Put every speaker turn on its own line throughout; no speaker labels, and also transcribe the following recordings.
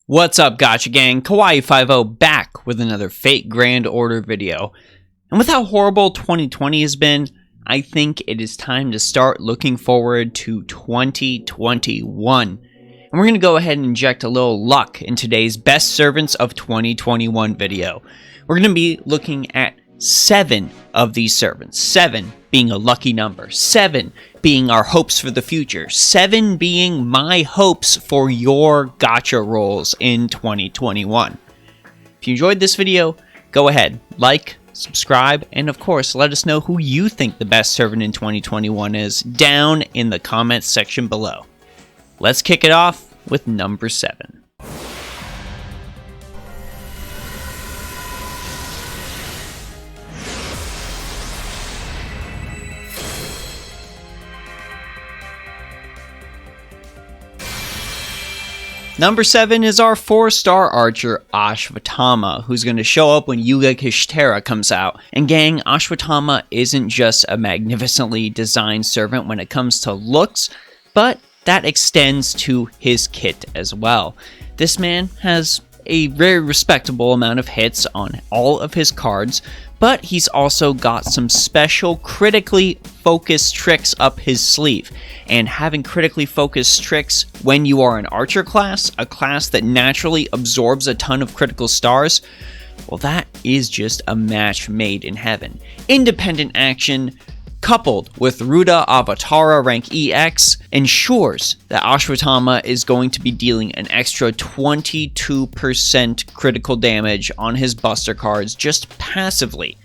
What's up, Gotcha Gang? Kawaii50 back with another Fate Grand Order video. And with how horrible 2020 has been, I think it is time to start looking forward to 2021. And we're going to go ahead and inject a little luck in today's Best Servants of 2021 video. We're going to be looking at 7 of these servants. 7 being a lucky number. 7 being our hopes for the future. 7 being my hopes for your gotcha rolls in 2021. If you enjoyed this video, go ahead, like, subscribe, and of course, let us know who you think the best servant in 2021 is down in the comments section below. Let's kick it off with number 7. Number 7 is our 4-star archer, Ashwatthama, who's going to show up when Yuga Kishtera comes out. And gang, Ashwatthama isn't just a magnificently designed servant when it comes to looks, but that extends to his kit as well. This man has a very respectable amount of hits on all of his cards, but he's also got some special critically focused tricks up his sleeve. And having critically focused tricks when you are an archer class, a class that naturally absorbs a ton of critical stars, well, that is just a match made in heaven. Independent action coupled with Ruda Avatara rank EX ensures that Ashwatthama is going to be dealing an extra 22% critical damage on his buster cards just passively.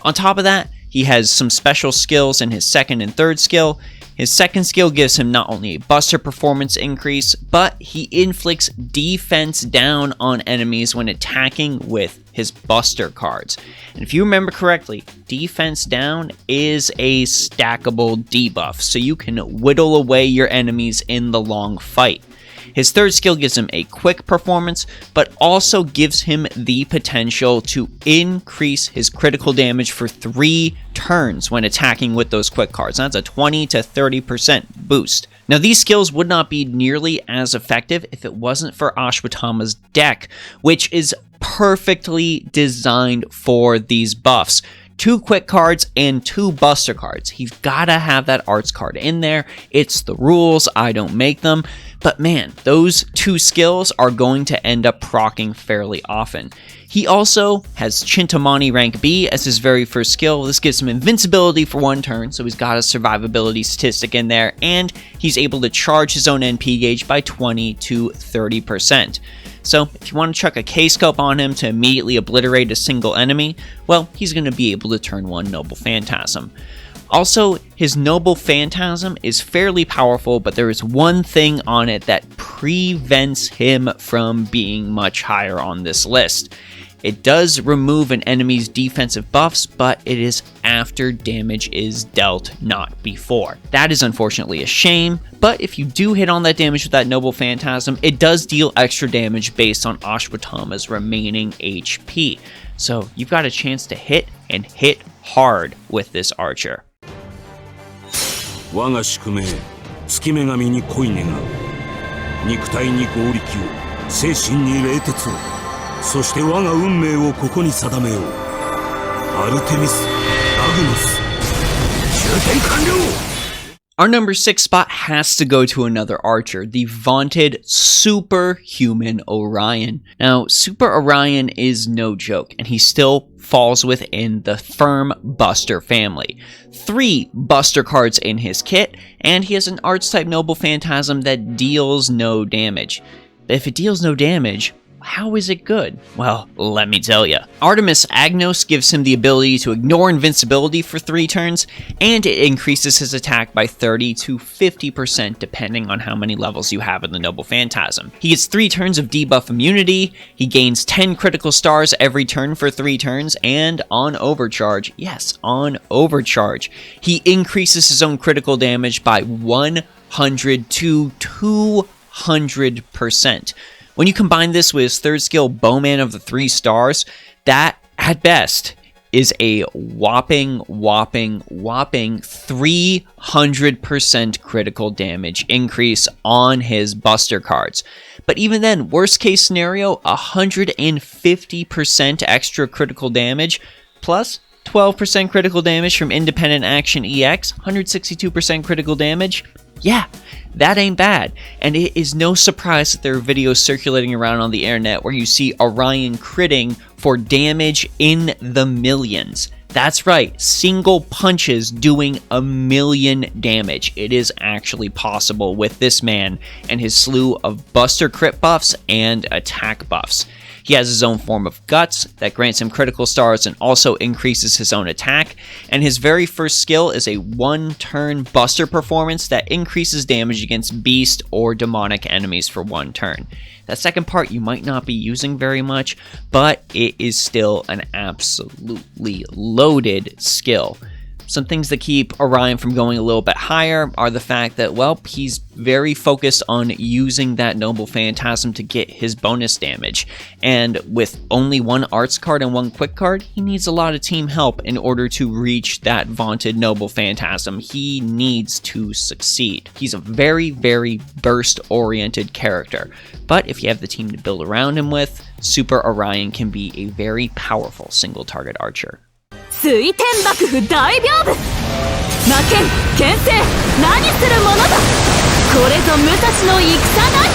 On top of that, he has some special skills in his second and third skill. His second skill gives him not only a buster performance increase, but he inflicts defense down on enemies when attacking with his buster cards. And if you remember correctly, defense down is a stackable debuff, so you can whittle away your enemies in the long fight. His third skill gives him a quick performance, but also gives him the potential to increase his critical damage for 3 turns when attacking with those quick cards. That's a 20 to 30% boost. Now, these skills would not be nearly as effective if it wasn't for Ashwatthama's deck, which is perfectly designed for these buffs. 2 quick cards and 2 buster cards. He's gotta have that arts card in there. It's the rules, I don't make them. But man, those 2 skills are going to end up proccing fairly often. He also has Chintamani rank B as his very first skill. This gives him invincibility for 1 turn, so he's got a survivability statistic in there, and he's able to charge his own NP gauge by 20 to 30%. So if you want to chuck a K-scope on him to immediately obliterate a single enemy, well, he's going to be able to turn 1 Noble Phantasm. Also, his Noble Phantasm is fairly powerful, but there is one thing on it that prevents him from being much higher on this list. It does remove an enemy's defensive buffs, but it is after damage is dealt, not before. That is unfortunately a shame, but if you do hit on that damage with that Noble Phantasm, it does deal extra damage based on Ashwatthama's remaining HP. So you've got a chance to hit, and hit hard with this archer.
我が宿命、月女神に恋願う。肉体に合力を、精神に冷徹を。そして我が運命をここに定めよう。アルテミス、アグノス、終点完了!
Our number 6 spot has to go to another archer, the vaunted Superhuman Orion. Now, Super Orion is no joke, and he still falls within the firm Buster family. 3 Buster cards in his kit, and he has an Arts-type Noble Phantasm that deals no damage. If it deals no damage, how is it good? Well, let me tell ya. Artemis Agnos gives him the ability to ignore invincibility for 3 turns, and it increases his attack by 30 to 50% depending on how many levels you have in the Noble Phantasm. He gets 3 turns of debuff immunity, he gains 10 critical stars every turn for 3 turns, and on overcharge, yes, on overcharge, he increases his own critical damage by 100 to 200%. When you combine this with his third skill, Bowman of the 3 stars, that, at best, is a whopping 300% critical damage increase on his buster cards. But even then, worst case scenario, 150% extra critical damage, plus 12% critical damage from Independent Action EX, 162% critical damage. Yeah, that ain't bad. And it is no surprise that there are videos circulating around on the internet where you see Orion critting for damage in the millions. That's right, single punches doing 1,000,000 damage. It is actually possible with this man and his slew of buster crit buffs and attack buffs. He has his own form of Guts that grants him critical stars and also increases his own attack, and his very first skill is a one-turn buster performance that increases damage against beast or demonic enemies for one turn. That second part you might not be using very much, but it is still an absolutely loaded skill. Some things that keep Orion from going a little bit higher are the fact that, well, he's very focused on using that Noble Phantasm to get his bonus damage. And with only one arts card and one quick card, he needs a lot of team help in order to reach that vaunted Noble Phantasm. He needs to succeed. He's a very, very burst-oriented character. But if you have the team to build around him with, Super Orion can be a very powerful single-target archer.
水天幕府大屏風魔剣剣聖何するものだこれぞ武蔵の戦なり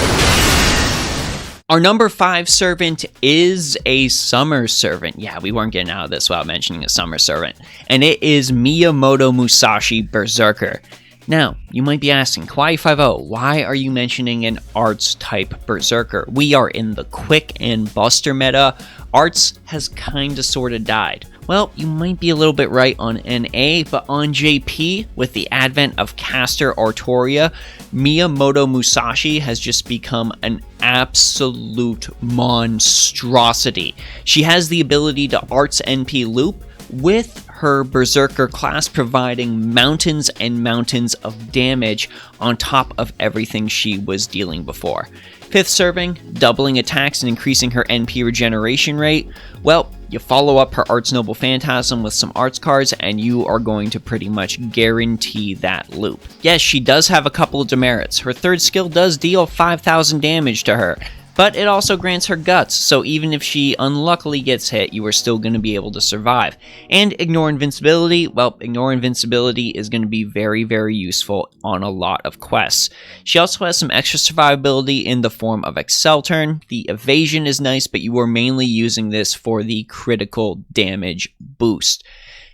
Our number 5 servant is a summer servant. Yeah, we weren't getting out of this without mentioning a summer servant. And it is Miyamoto Musashi Berserker. Now, you might be asking, Kawaii50, why are you mentioning an arts type Berserker? We are in the quick and buster meta. Arts has kinda sorta died. Well, you might be a little bit right on NA, but on JP, with the advent of CASTORIA, Miyamoto Musashi has just become an absolute monstrosity. She has the ability to arts NP loop, with her Berserker class providing mountains and mountains of damage on top of everything she was dealing before. 5th serving, doubling attacks and increasing her NP regeneration rate. Well, you follow up her Arts Noble Phantasm with some arts cards and you are going to pretty much guarantee that loop. Yes, she does have a couple of demerits. Her 3rd skill does deal 5,000 damage to her, but it also grants her Guts, so even if she unluckily gets hit, you are still going to be able to survive. And ignore invincibility, well, ignore invincibility is going to be very, very useful on a lot of quests. She also has some extra survivability in the form of Excel Turn. The evasion is nice, but you are mainly using this for the critical damage boost.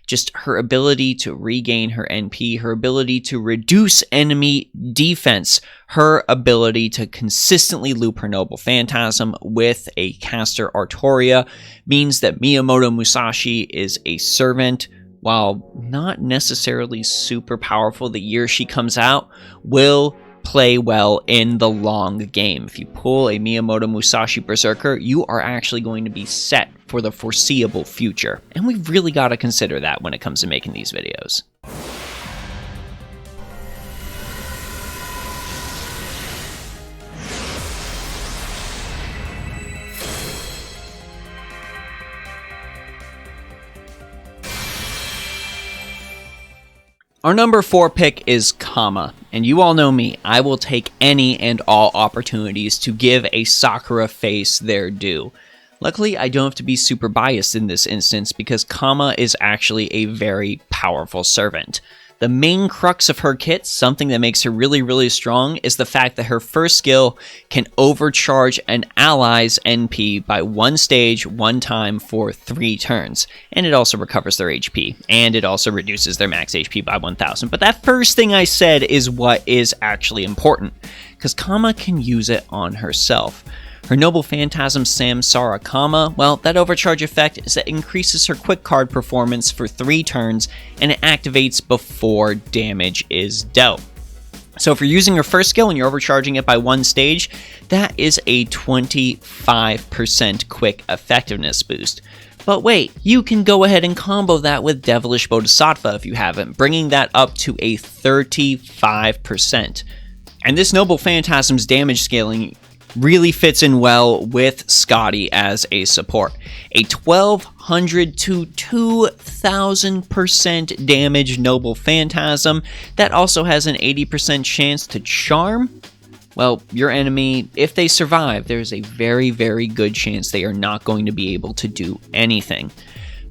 Just her ability to regain her NP, her ability to reduce enemy defense, her ability to consistently loop her Noble Phantasm with a caster Artoria means that Miyamoto Musashi is a servant, while not necessarily super powerful the year she comes out, will play well in the long game. If you pull a Miyamoto Musashi Berserker, you are actually going to be set for the foreseeable future. And we've really got to consider that when it comes to making these videos. Our number 4 pick is Kama, and you all know me, I will take any and all opportunities to give a Sakura face their due. Luckily, I don't have to be super biased in this instance because Kama is actually a very powerful servant. The main crux of her kit, something that makes her really, really strong, is the fact that her first skill can overcharge an ally's NP by 1 stage, 1 time for 3 turns. And it also recovers their HP, and it also reduces their max HP by 1,000. But that first thing I said is what is actually important, because Kama can use it on herself. Her Noble Phantasm Samsara Kama, well, that overcharge effect is that it increases her quick card performance for 3 turns, and it activates before damage is dealt. So if you're using your first skill and you're overcharging it by 1 stage, that is a 25% quick effectiveness boost. But wait, you can go ahead and combo that with Devilish Bodhisattva if you haven't, bringing that up to a 35%. And this Noble Phantasm's damage scaling really fits in well with Scotty as a support. A 1,200 to 2,000% damage Noble Phantasm that also has an 80% chance to charm. well, your enemy, if they survive, there's a very, very good chance they are not going to be able to do anything.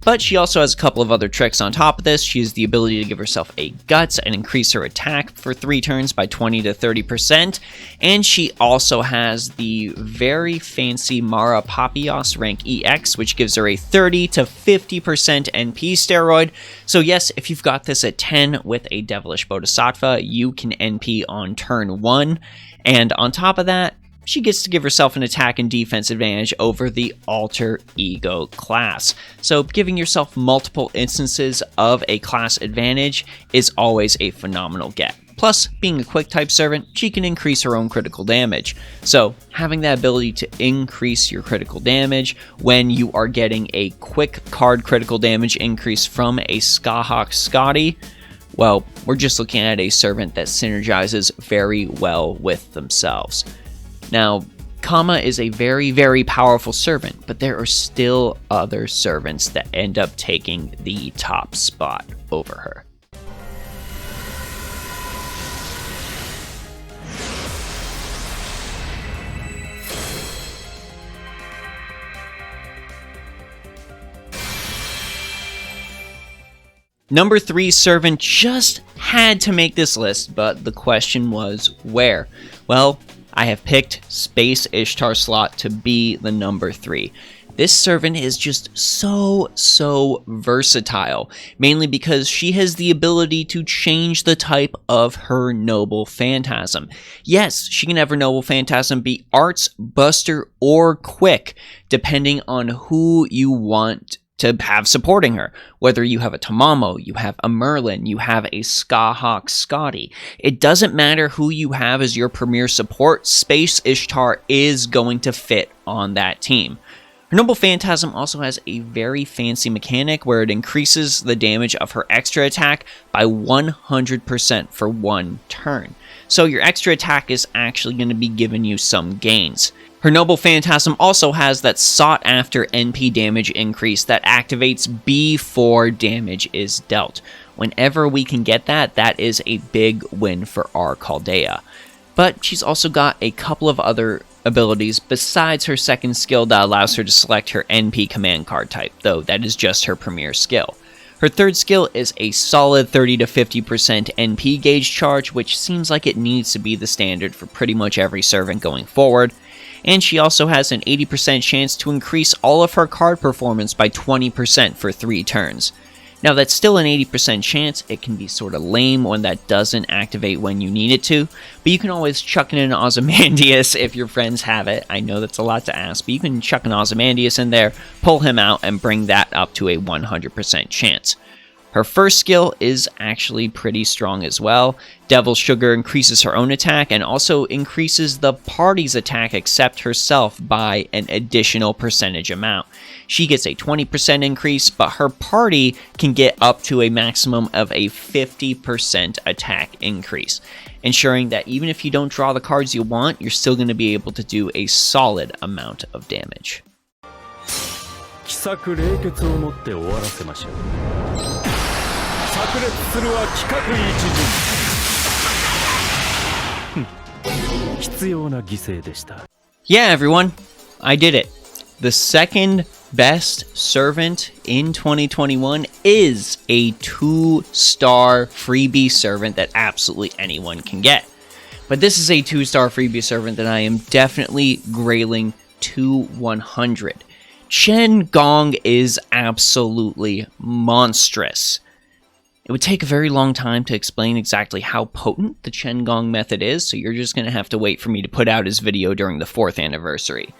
But she also has a couple of other tricks on top of this. She has the ability to give herself a Guts and increase her attack for 3 turns by 20 to 30%. And she also has the very fancy Mara Papios rank EX, which gives her a 30 to 50% NP steroid. So yes, if you've got this at 10 with a Devilish Bodhisattva, you can NP on turn 1. And on top of that, she gets to give herself an attack and defense advantage over the Alter Ego class. So giving yourself multiple instances of a class advantage is always a phenomenal get. Plus, being a quick type servant, she can increase her own critical damage. So having that ability to increase your critical damage when you are getting a quick card critical damage increase from a Skahawk Scotty, well, we're just looking at a servant that synergizes very well with themselves. Now, Kama is a very, very powerful servant, but there are still other servants that end up taking the top spot over her. Number 3 servant just had to make this list, but the question was where? Well, I have picked Space Ishtar slot to be the number 3. This servant is just so versatile, mainly because she has the ability to change the type of her Noble Phantasm. Yes, she can have her Noble Phantasm be Arts, Buster, or Quick, depending on who you want to have supporting her. Whether you have a Tamamo, you have a Merlin, you have a Skahawk Scotty. It doesn't matter who you have as your premier support, Space Ishtar is going to fit on that team. Her Noble Phantasm also has a very fancy mechanic where it increases the damage of her extra attack by 100% for 1 turn. So your extra attack is actually going to be giving you some gains. Her Noble Phantasm also has that sought-after NP damage increase that activates before damage is dealt. Whenever we can get that, that is a big win for our Chaldea. But she's also got a couple of other abilities besides her second skill that allows her to select her NP command card type, though that is just her premier skill. Her third skill is a solid 30 to 50% NP gauge charge, which seems like it needs to be the standard for pretty much every servant going forward. And she also has an 80% chance to increase all of her card performance by 20% for 3 turns. Now that's still an 80% chance. It can be sort of lame when that doesn't activate when you need it to, but you can always chuck in an Ozymandias if your friends have it. I know that's a lot to ask, but you can chuck an Ozymandias in there, pull him out, and bring that up to a 100% chance. Her first skill is actually pretty strong as well. Devil Sugar increases her own attack and also increases the party's attack except herself by an additional percentage amount. She gets a 20% increase, but her party can get up to a maximum of a 50% attack increase, ensuring that even if you don't draw the cards you want, you're still going to be able to do a solid amount of damage.
奇策冷血をもって終わらせましょう。炸裂するは企画一陣。必要な犠牲でした。
Yeah, everyone, I did it. The second best servant in 2021 is a 2-star freebie servant that absolutely anyone can get. But this is a 2-star freebie servant that I am definitely grailing to 100. CHEN GONG is absolutely monstrous. It would take a very long time to explain exactly how potent the CHEN GONG method is, so you're just going to have to wait for me to put out his video during the 4th anniversary.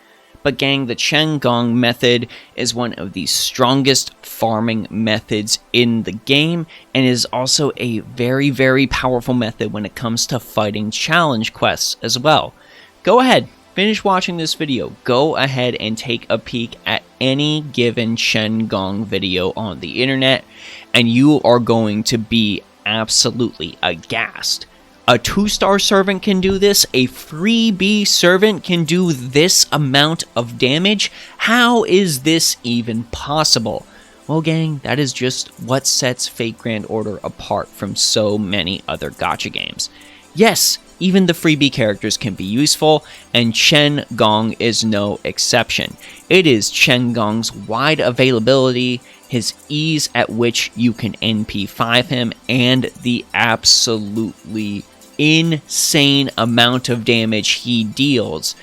But gang, the CHEN GONG method is one of the strongest farming methods in the game, and is also a very, very powerful method when it comes to fighting challenge quests as well. Go ahead. Finish watching this video, go ahead and take a peek at any given CHEN GONG video on the internet, and you are going to be absolutely aghast. A 2-star servant can do this, a freebie servant can do this amount of damage? How is this even possible? Well gang, that is just what sets Fate Grand Order apart from so many other gacha games. Yes, even the freebie characters can be useful, and Chen Gong is no exception. It is Chen Gong's wide availability, his ease at which you can NP5 him, and the absolutely insane amount of damage he deals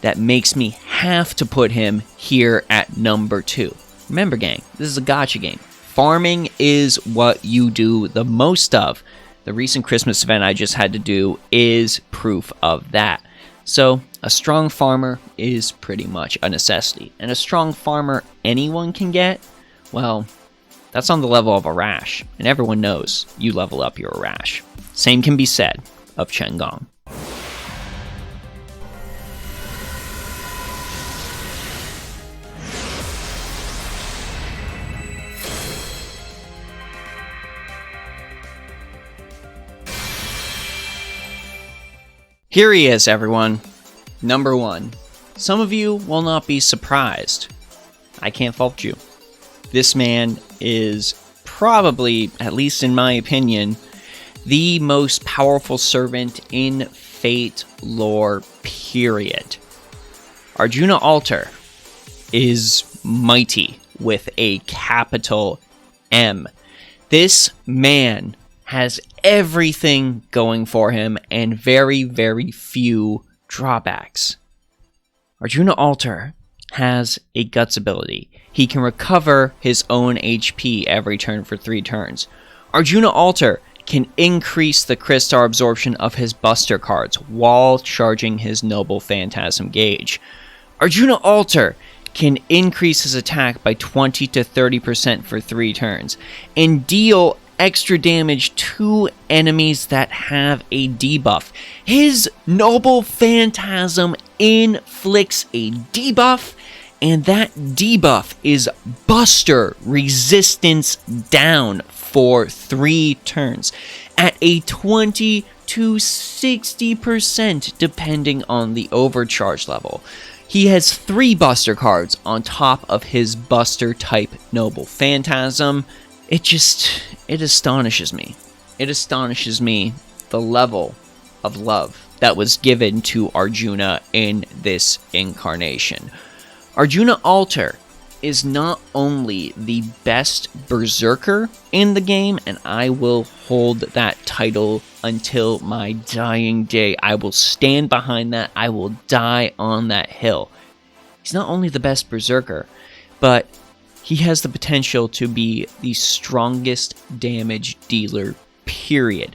that makes me have to put him here at number 2. Remember, gang, this is a gacha game. Farming is what you do the most of. The recent Christmas event I just had to do is proof of that. So, a strong farmer is pretty much a necessity. And a strong farmer anyone can get, well, that's on the level of a Rash. And everyone knows you level up your Rash. Same can be said of Chen Gong. Here he is, everyone. Number 1. Some of you will not be surprised. I can't fault you. This man is probably, at least in my opinion, the most powerful servant in Fate lore, period. Arjuna Alter is mighty with a capital M. This man has everything going for him and very, very few drawbacks. Arjuna Alter has a Guts ability. He can recover his own HP every turn for 3 turns. Arjuna Alter can increase the Crystal absorption of his Buster cards while charging his Noble Phantasm gauge. Arjuna Alter can increase his attack by 20 to 30% for 3 turns and deal extra damage to enemies that have a debuff. His Noble Phantasm inflicts a debuff, and that debuff is Buster resistance down for 3 turns at a 20 to 60% depending on the overcharge level. He has 3 Buster cards on top of his Buster type Noble Phantasm. It astonishes me. It astonishes me the level of love that was given to Arjuna in this incarnation. Arjuna Alter is not only the best Berserker in the game, and I will hold that title until my dying day. I will stand behind that. I will die on that hill. He's not only the best Berserker, but he has the potential to be the strongest damage dealer, period.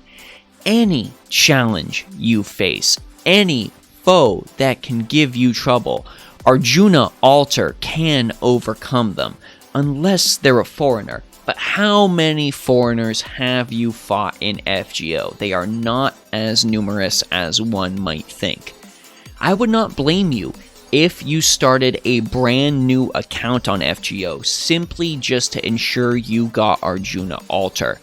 Any challenge you face, any foe that can give you trouble, Arjuna Alter can overcome them, unless they're a foreigner. But how many foreigners have you fought in FGO? They are not as numerous as one might think. I would not blame you if you started a brand new account on FGO simply just to ensure you got Arjuna Alter.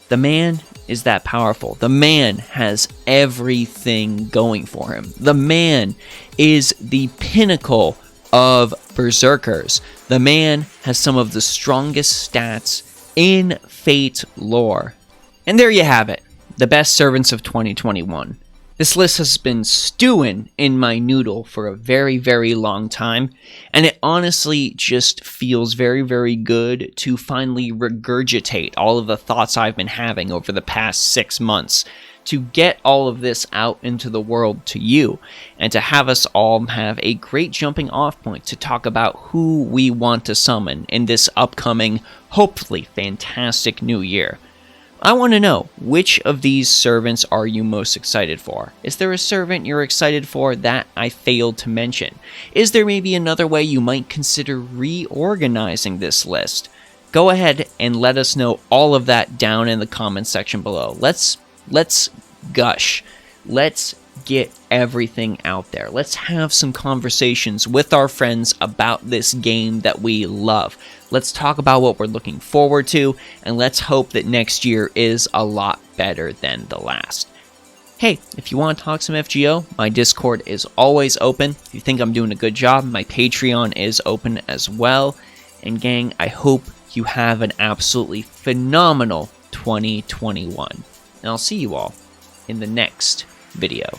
The man is that powerful. The man has everything going for him. The man is the pinnacle of Berserkers. The man has some of the strongest stats in Fate lore. And there you have it, the best servants of 2021. This list has been stewing in my noodle for a very, very long time, and it honestly just feels very, very good to finally regurgitate all of the thoughts I've been having over the past 6 months, to get all of this out into the world to you, and to have us all have a great jumping off point to talk about who we want to summon in this upcoming, hopefully fantastic new year. I want to know, which of these servants are you most excited for? Is there a servant you're excited for that I failed to mention? Is there maybe another way you might consider reorganizing this list? Go ahead and let us know all of that down in the comments section below. Let's gush. Let's get everything out there. Let's have some conversations with our friends about this game that we love. Let's talk about what we're looking forward to, and let's hope that next year is a lot better than the last. Hey, if you want to talk some FGO, my Discord is always open. If you think I'm doing a good job, my Patreon is open as well. And gang, I hope you have an absolutely phenomenal 2021. And I'll see you all in the next video.